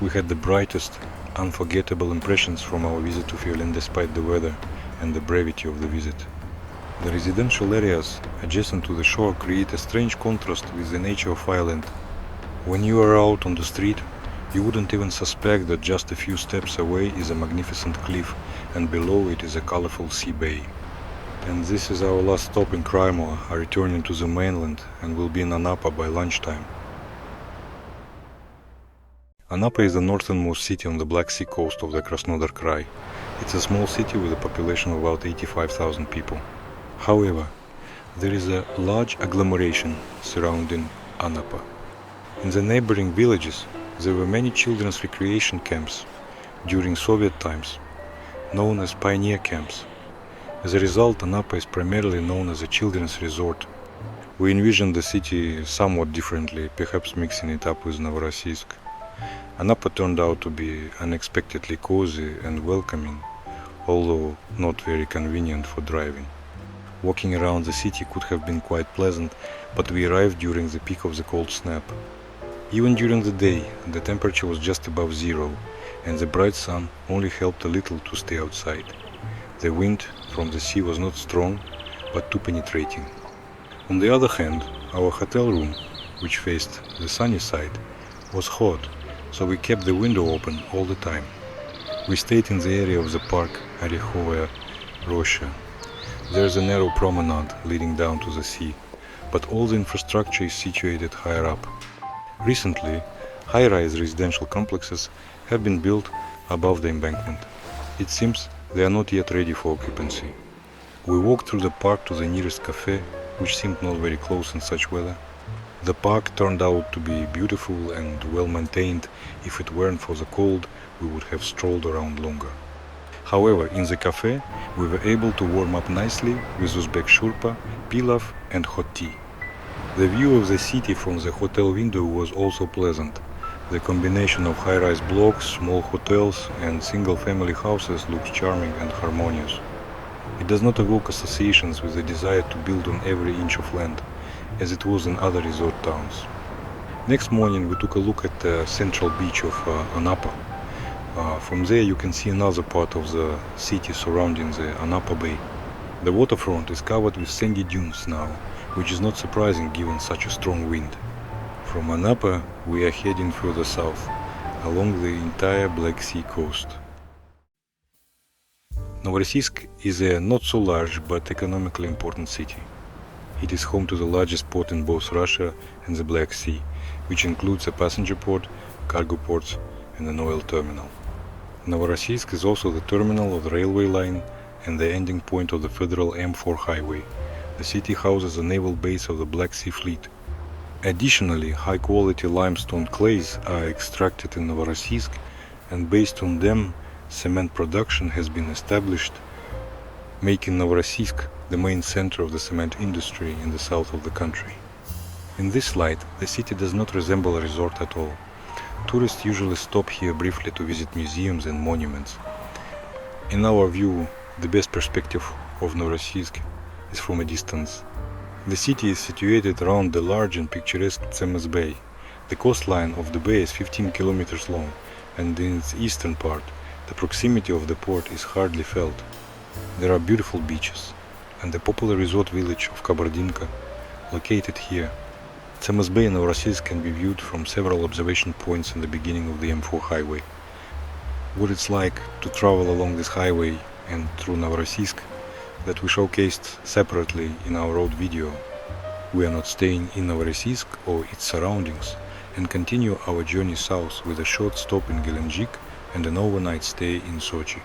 we had the brightest, unforgettable impressions from our visit to Fiolent despite the weather and the brevity of the visit. The residential areas adjacent to the shore create a strange contrast with the nature of Fiolent. When you are out on the street, you wouldn't even suspect that just a few steps away is a magnificent cliff and below it is a colorful sea bay. And this is our last stop in Crimea, returning to the mainland, and will be in Anapa by lunchtime. Anapa is the northernmost city on the Black Sea coast of the Krasnodar Krai. It's a small city with a population of about 85,000 people. However, there is a large agglomeration surrounding Anapa. In the neighboring villages, there were many children's recreation camps during Soviet times, known as pioneer camps. As a result, Anapa is primarily known as a children's resort. We envisioned the city somewhat differently, perhaps mixing it up with Novorossiysk. Anapa turned out to be unexpectedly cozy and welcoming, although not very convenient for driving. Walking around the city could have been quite pleasant, but we arrived during the peak of the cold snap. Even during the day, the temperature was just above zero, and the bright sun only helped a little to stay outside. The wind from the sea was not strong, but too penetrating. On the other hand, our hotel room, which faced the sunny side, was hot, so we kept the window open all the time. We stayed in the area of the park Orekhovaya Roshcha. There is a narrow promenade leading down to the sea, but all the infrastructure is situated higher up. Recently, high-rise residential complexes have been built above the embankment. It seems they are not yet ready for occupancy. We walked through the park to the nearest cafe, which seemed not very close in such weather. The park turned out to be beautiful and well maintained. If it weren't for the cold, we would have strolled around longer. However, in the cafe, we were able to warm up nicely with Uzbek shurpa, pilaf and hot tea. The view of the city from the hotel window was also pleasant. The combination of high-rise blocks, small hotels and single-family houses looks charming and harmonious. It does not evoke associations with the desire to build on every inch of land, as it was in other resort towns. Next morning we took a look at the central beach of Anapa. From there you can see another part of the city surrounding the Anapa Bay. The waterfront is covered with sandy dunes now, which is not surprising given such a strong wind. From Anapa we are heading further south, along the entire Black Sea coast. Novorossiysk is a not so large but economically important city. It is home to the largest port in both Russia and the Black Sea, which includes a passenger port, cargo ports and an oil terminal. Novorossiysk is also the terminal of the railway line and the ending point of the federal M4 highway. The city houses a naval base of the Black Sea Fleet. Additionally, high-quality limestone clays are extracted in Novorossiysk, and based on them, cement production has been established, making Novorossiysk the main center of the cement industry in the south of the country. In this light, the city does not resemble a resort at all. Tourists usually stop here briefly to visit museums and monuments. In our view, the best perspective of Novorossiysk is from a distance. The city is situated around the large and picturesque Tsemes Bay. The coastline of the bay is 15 kilometers long, and in its eastern part, the proximity of the port is hardly felt. There are beautiful beaches, and the popular resort village of Kabardinka, located here. Tsemes Bay in Novorossiysk can be viewed from several observation points in the beginning of the M4 highway. What it's like to travel along this highway and through Novorossiysk that we showcased separately in our road video. We are not staying in Novorossiysk or its surroundings and continue our journey south with a short stop in Gelendzhik and an overnight stay in Sochi.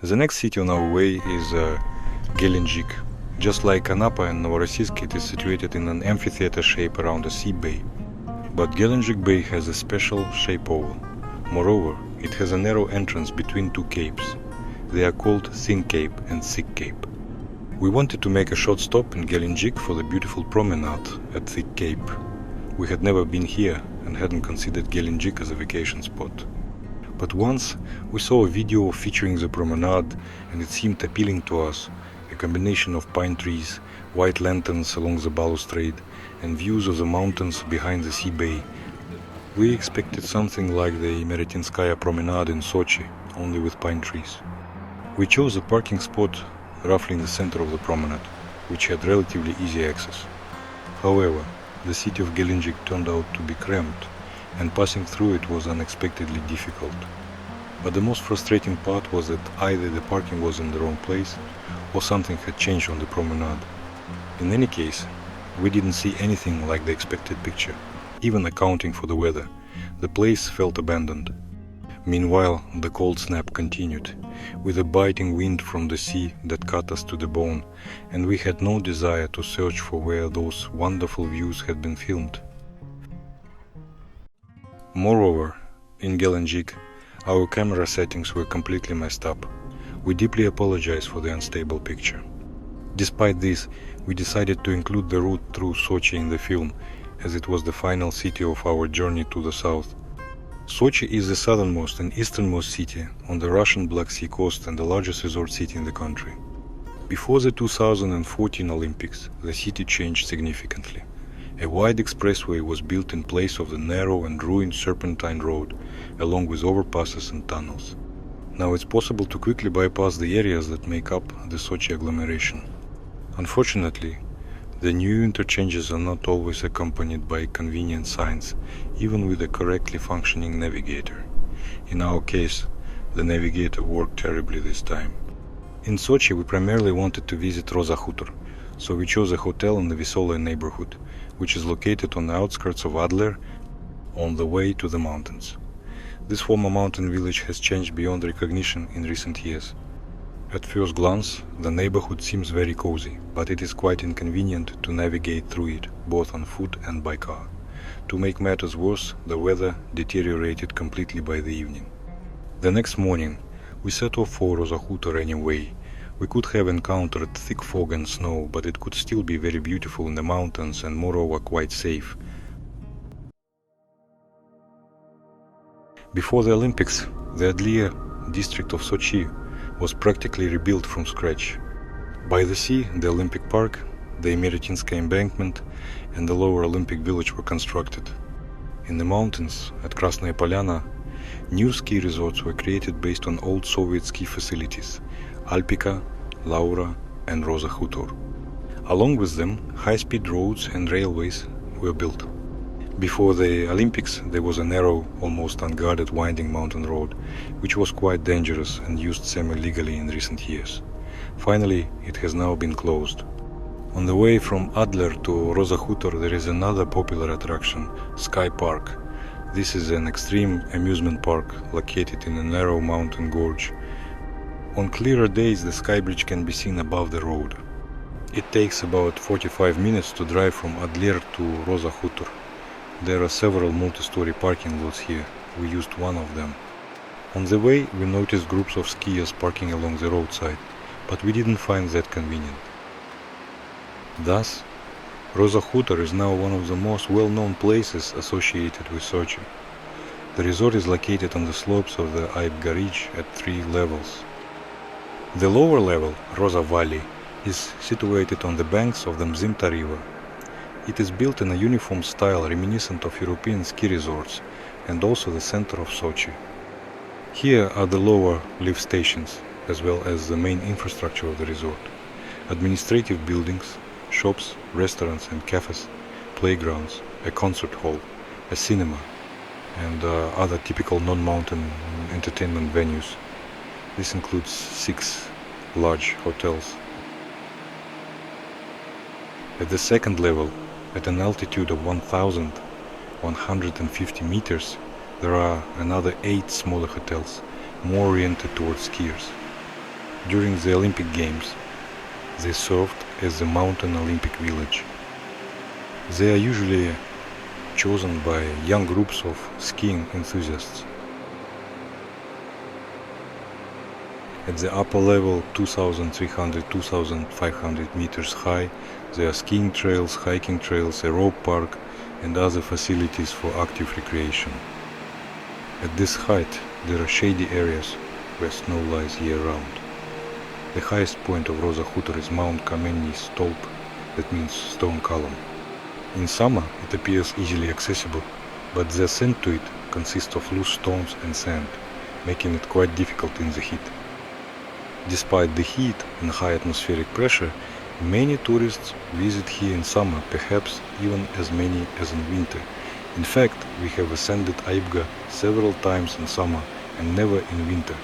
The next city on our way is Gelendzhik. Just like Anapa and Novorossiysk, it is situated in an amphitheater shape around a sea bay. But Gelendzhik Bay has a special shape oval. Moreover, it has a narrow entrance between two capes. They are called Thin Cape and Thick Cape. We wanted to make a short stop in Gelendzhik for the beautiful promenade at Thick Cape. We had never been here and hadn't considered Gelendzhik as a vacation spot. But once we saw a video featuring the promenade and it seemed appealing to us, a combination of pine trees, white lanterns along the balustrade and views of the mountains behind the sea bay. We expected something like the Meretinskaya promenade in Sochi, only with pine trees. We chose a parking spot roughly in the center of the promenade, which had relatively easy access. However, the city of Gelendzhik turned out to be cramped, and passing through it was unexpectedly difficult. But the most frustrating part was that either the parking was in the wrong place, or something had changed on the promenade. In any case, we didn't see anything like the expected picture. Even accounting for the weather, the place felt abandoned. Meanwhile, the cold snap continued, with a biting wind from the sea that cut us to the bone, and we had no desire to search for where those wonderful views had been filmed. Moreover, in Gelendzhik, our camera settings were completely messed up. We deeply apologize for the unstable picture. Despite this, we decided to include the route through Sochi in the film, as it was the final city of our journey to the south. Sochi is the southernmost and easternmost city on the Russian Black Sea coast and the largest resort city in the country. Before the 2014 Olympics, the city changed significantly. A wide expressway was built in place of the narrow and ruined Serpentine Road, along with overpasses and tunnels. Now it's possible to quickly bypass the areas that make up the Sochi agglomeration. Unfortunately, the new interchanges are not always accompanied by convenient signs, even with a correctly functioning navigator. In our case, the navigator worked terribly this time. In Sochi, we primarily wanted to visit Roza Hutor, so we chose a hotel in the Vesolaya neighborhood, which is located on the outskirts of Adler, on the way to the mountains. This former mountain village has changed beyond recognition in recent years. At first glance, the neighborhood seems very cozy, but it is quite inconvenient to navigate through it, both on foot and by car. To make matters worse, the weather deteriorated completely by the evening. The next morning, we set off for Roza Hutor anyway. We could have encountered thick fog and snow, but it could still be very beautiful in the mountains and moreover quite safe. Before the Olympics, the Adlier district of Sochi was practically rebuilt from scratch. By the sea, the Olympic Park, the Emerytinskaya embankment, and the lower Olympic village were constructed. In the mountains, at Krasnaya Polyana, new ski resorts were created based on old Soviet ski facilities, Alpika, Laura, and Roza Hutor. Along with them, high-speed roads and railways were built. Before the Olympics, there was a narrow, almost unguarded winding mountain road, which was quite dangerous and used semi-legally in recent years. Finally, it has now been closed. On the way from Adler to Roza Hutor, there is another popular attraction, Sky Park. This is an extreme amusement park located in a narrow mountain gorge. On clearer days, the sky bridge can be seen above the road. It takes about 45 minutes to drive from Adler to Roza Hutor. There are several multi-story parking lots here. We used one of them. On the way, we noticed groups of skiers parking along the roadside, but we didn't find that convenient. Thus, Roza Hutor is now one of the most well-known places associated with Sochi. The resort is located on the slopes of the Aibga Ridge at 3 levels. The lower level, Roza Valley, is situated on the banks of the Mzymta River. It is built in a uniform style reminiscent of European ski resorts and also the center of Sochi. Here are the lower lift stations, as well as the main infrastructure of the resort. Administrative buildings, shops, restaurants and cafes, playgrounds, a concert hall, a cinema, and other typical non-mountain entertainment venues. This includes 6 large hotels. At the second level, at an altitude of 1,150 meters, there are another 8 smaller hotels, more oriented towards skiers. During the Olympic Games, they served as the Mountain Olympic Village. They are usually chosen by young groups of skiing enthusiasts. At the upper level, 2,300–2,500 meters high, there are skiing trails, hiking trails, a rope park, and other facilities for active recreation. At this height, there are shady areas where snow lies year-round. The highest point of Roza Hutor is Mount Kamenny Stolp, that means stone column. In summer, it appears easily accessible, but the ascent to it consists of loose stones and sand, making it quite difficult in the heat. Despite the heat and high atmospheric pressure, many tourists visit here in summer, perhaps even as many as in winter. In fact, we have ascended Aibga several times in summer and never in winter.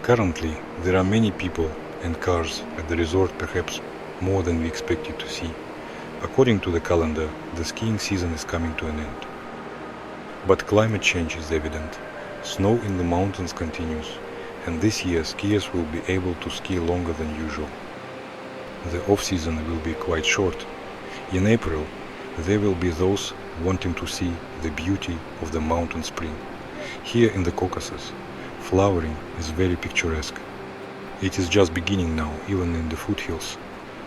Currently, there are many people and cars at the resort, perhaps more than we expected to see. According to the calendar, the skiing season is coming to an end. But climate change is evident. Snow in the mountains continues, and this year skiers will be able to ski longer than usual. The off-season will be quite short. In April, there will be those wanting to see the beauty of the mountain spring. Here in the Caucasus, flowering is very picturesque. It is just beginning now, even in the foothills.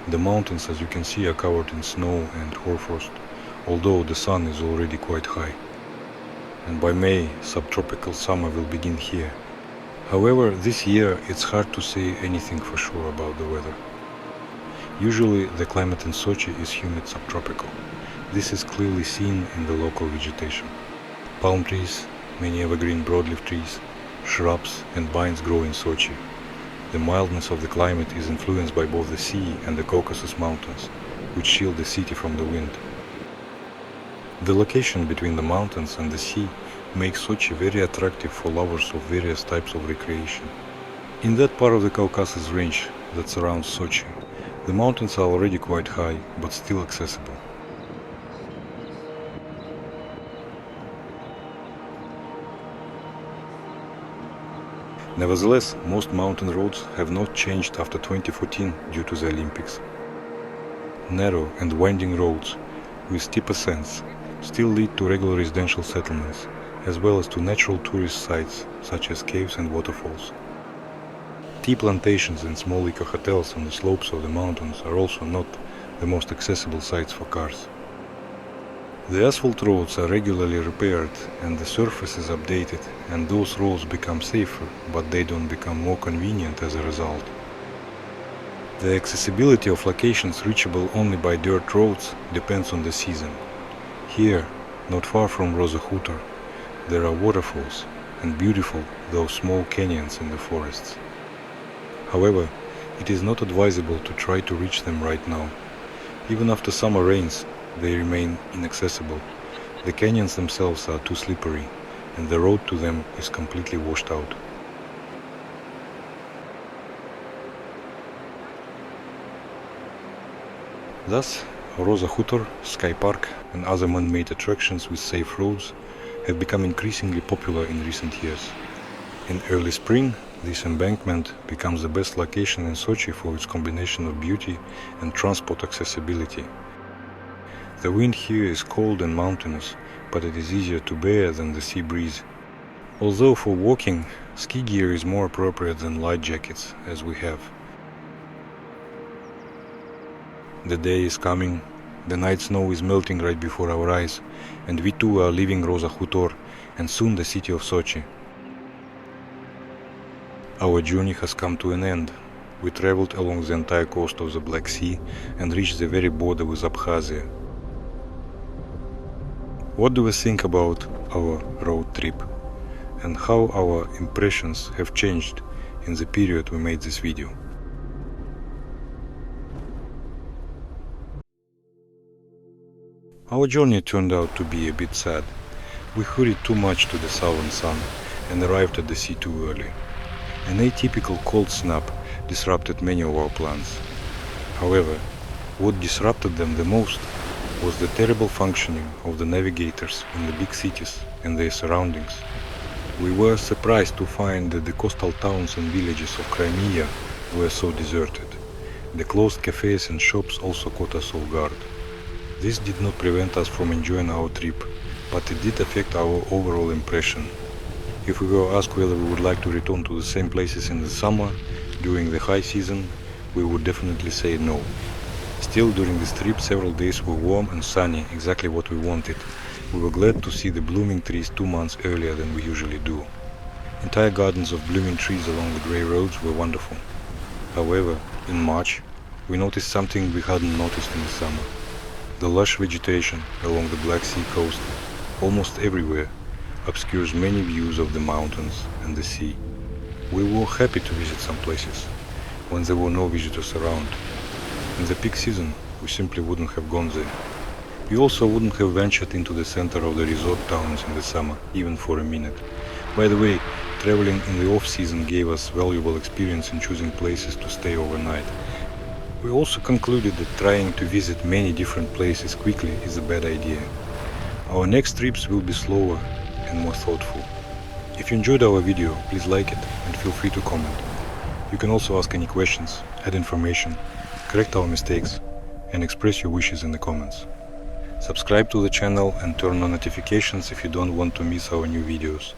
The mountains, as you can see, are covered in snow and hoarfrost, although the sun is already quite high. And by May, subtropical summer will begin here. However, this year it's hard to say anything for sure about the weather. Usually the climate in Sochi is humid subtropical. This is clearly seen in the local vegetation. Palm trees, many evergreen broadleaf trees, shrubs and vines grow in Sochi. The mildness of the climate is influenced by both the sea and the Caucasus Mountains, which shield the city from the wind. The location between the mountains and the sea makes Sochi very attractive for lovers of various types of recreation. In that part of the Caucasus range that surrounds Sochi, The mountains are already quite high, but still accessible. Nevertheless, most mountain roads have not changed after 2014 due to the Olympics. Narrow and winding roads with steep ascents still lead to regular residential settlements, as well as to natural tourist sites such as caves and waterfalls. Tea plantations and small eco-hotels on the slopes of the mountains are also not the most accessible sites for cars. The asphalt roads are regularly repaired and the surface is updated, and those roads become safer, but they don't become more convenient as a result. The accessibility of locations reachable only by dirt roads depends on the season. Here, not far from Roza Khutor, there are waterfalls and beautiful though small canyons in the forests. However, it is not advisable to try to reach them right now. Even after summer rains, they remain inaccessible. The canyons themselves are too slippery, and the road to them is completely washed out. Thus, Roza Khutor, Sky Park, and other man-made attractions with safe roads have become increasingly popular in recent years. In early spring, this embankment becomes the best location in Sochi for its combination of beauty and transport accessibility. The wind here is cold and mountainous, but it is easier to bear than the sea breeze. Although for walking, ski gear is more appropriate than light jackets, as we have. The day is coming, the night snow is melting right before our eyes, and we too are leaving Roza Khutor and soon the city of Sochi. Our journey has come to an end. We traveled along the entire coast of the Black Sea and reached the very border with Abkhazia. What do we think about our road trip, and how our impressions have changed in the period we made this video? Our journey turned out to be a bit sad. We hurried too much to the southern sun and arrived at the sea too early. An atypical cold snap disrupted many of our plans. However, what disrupted them the most was the terrible functioning of the navigators in the big cities and their surroundings. We were surprised to find that the coastal towns and villages of Crimea were so deserted. The closed cafes and shops also caught us off guard. This did not prevent us from enjoying our trip, but it did affect our overall impression. If we were asked whether we would like to return to the same places in the summer, during the high season, we would definitely say no. Still, during this trip, several days were warm and sunny, exactly what we wanted. We were glad to see the blooming trees 2 months earlier than we usually do. Entire gardens of blooming trees along the grey roads were wonderful. However, in March, we noticed something we hadn't noticed in the summer. The lush vegetation along the Black Sea coast, almost everywhere, obscures many views of the mountains and the sea. We were happy to visit some places when there were no visitors around. In the peak season, we simply wouldn't have gone there. We also wouldn't have ventured into the center of the resort towns in the summer, even for a minute. By the way, traveling in the off-season gave us valuable experience in choosing places to stay overnight. We also concluded that trying to visit many different places quickly is a bad idea. Our next trips will be slower and more thoughtful. If you enjoyed our video, please like it and feel free to comment. You can also ask any questions, add information, correct our mistakes, and express your wishes in the comments. Subscribe to the channel and turn on notifications if you don't want to miss our new videos.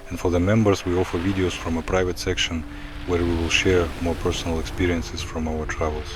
And for the members, we offer videos from a private section where we will share more personal experiences from our travels.